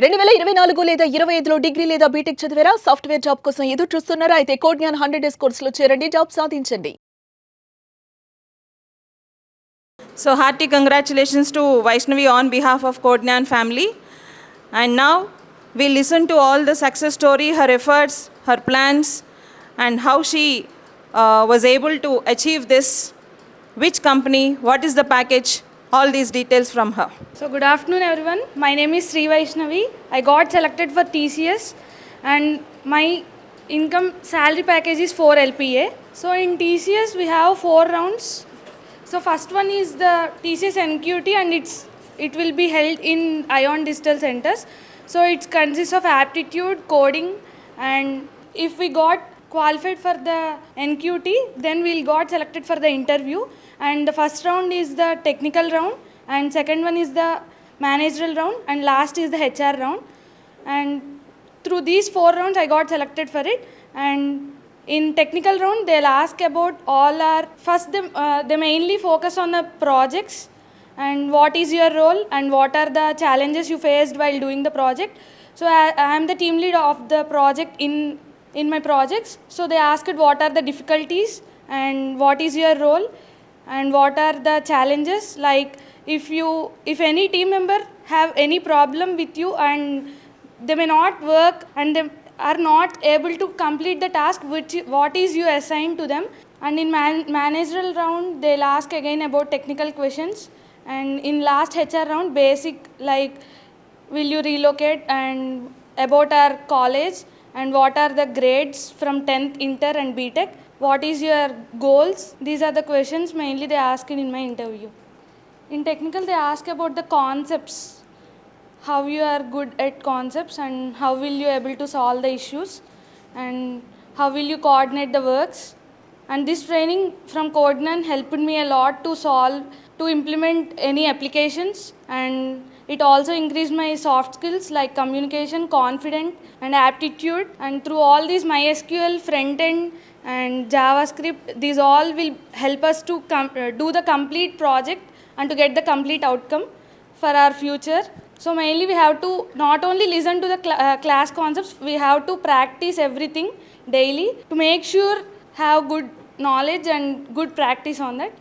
2024 లేదా 25లో డిగ్రీ లేదా బీటెక్ చదివారా? సాఫ్ట్‌వేర్ జాబ్ కోసం ఎదురు చూస్తున్నారా? అయితే కోడ్‌జ్ఞాన్ 100 డేస్ కోర్సులో చేరండి, జాబ్ సాధించండి. So hearty congratulations to Vaishnavi on behalf of Codegnan family. And now we listen to all the success story, her efforts, her plans, and how she was able to achieve this. Which company, what is the package, all these details from her. So good afternoon everyone. My name is Sri Vaishnavi. I got selected for TCS and my income salary package is 4 LPA. So in TCS we have 4 rounds. So first one is the TCS NQT and it will be held in Ion Digital Centers. So it consists of aptitude, coding, and if we got qualified for the NQT, then we'll got selected for the interview. And the first round is the technical round, and second one is the managerial round, and last is the HR round. And through these 4 rounds I got selected for it. And in technical round they'll ask about all our first they mainly focus on the projects and what is your role and what are the challenges you faced while doing the project. So I am the team lead of the project in my projects. So they asked what are the difficulties and what is your role and what are the challenges, like if any team member have any problem with you and they may not work and they are not able to complete the task what is you assigned to them. And in managerial round they'll ask again about technical questions, and in last HR round basic, like will you relocate and about our college and what are the grades from 10th inter and btech, what is your goals. These are the questions mainly they asked in my interview. In technical they ask about the concepts, how you are good at concepts and how will you able to solve the issues and how will you coordinate the works. And this training from Codegnan helped me a lot to implement any applications, and it also increased my soft skills like communication, confidence and aptitude. And through all these MySQL, front end and JavaScript, these all will help us to do the complete project and to get the complete outcome for our future. So mainly we have to not only listen to the class concepts, we have to practice everything daily to make sure have good knowledge and good practice on that.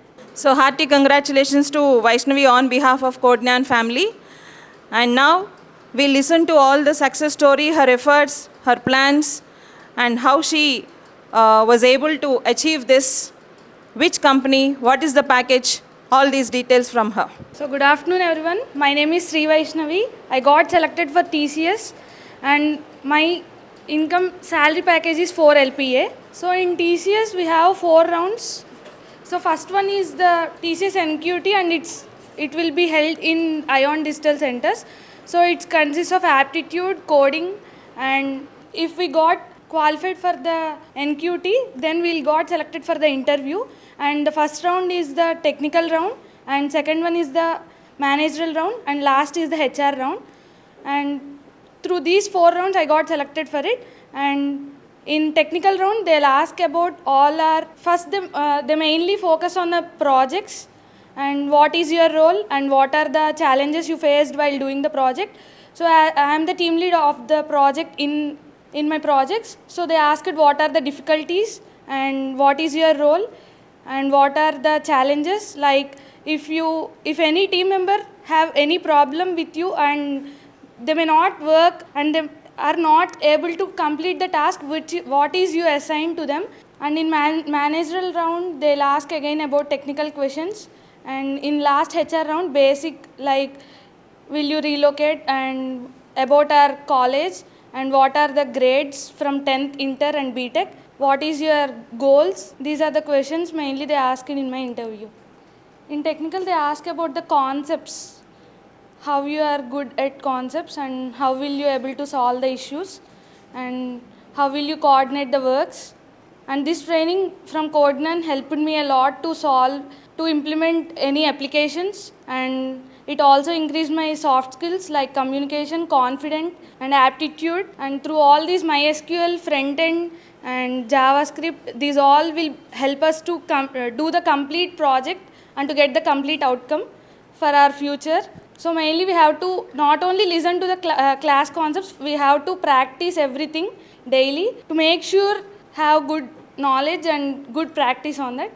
So hearty congratulations to Vaishnavi on behalf of Codegnan family. And now we listen to all the success story, her efforts, her plans, and how she was able to achieve this. Which company, what is the package, all these details from her. So good afternoon everyone. My name is Sri Vaishnavi. I got selected for TCS and my income salary package is 4 LPA. So in TCS we have 4 rounds. So first one is the TCS NQT and it will be held in Ion Digital Centers. So it consists of aptitude, coding, and if we got qualified for the NQT, then we'll got selected for the interview. And the first round is the technical round, and second one is the managerial round, and last is the HR round. And through these 4 rounds I got selected for it. And in technical round they'll ask about all our first they mainly focus on the projects and what is your role and what are the challenges you faced while doing the project. So I am the team lead of the project in my projects. So they asked what are the difficulties and what is your role and what are the challenges, like if any team member have any problem with you and they may not work and they are not able to complete the task what is you assigned to them. And in managerial round they'll ask again about technical questions, and in last HR round basic, like will you relocate and about our college and what are the grades from 10th inter and btech, what is your goals. These are the questions mainly they asked in my interview. In technical they ask about the concepts, how you are good at concepts and how will you able to solve the issues and how will you coordinate the works. And this training from Codegnan helped me a lot to implement any applications, and it also increased my soft skills like communication, confidence and aptitude. And through all these MySQL, front end and JavaScript, these all will help us to do the complete project and to get the complete outcome for our future. So mainly we have to not only listen to the class concepts, we have to practice everything daily to make sure have good knowledge and good practice on that.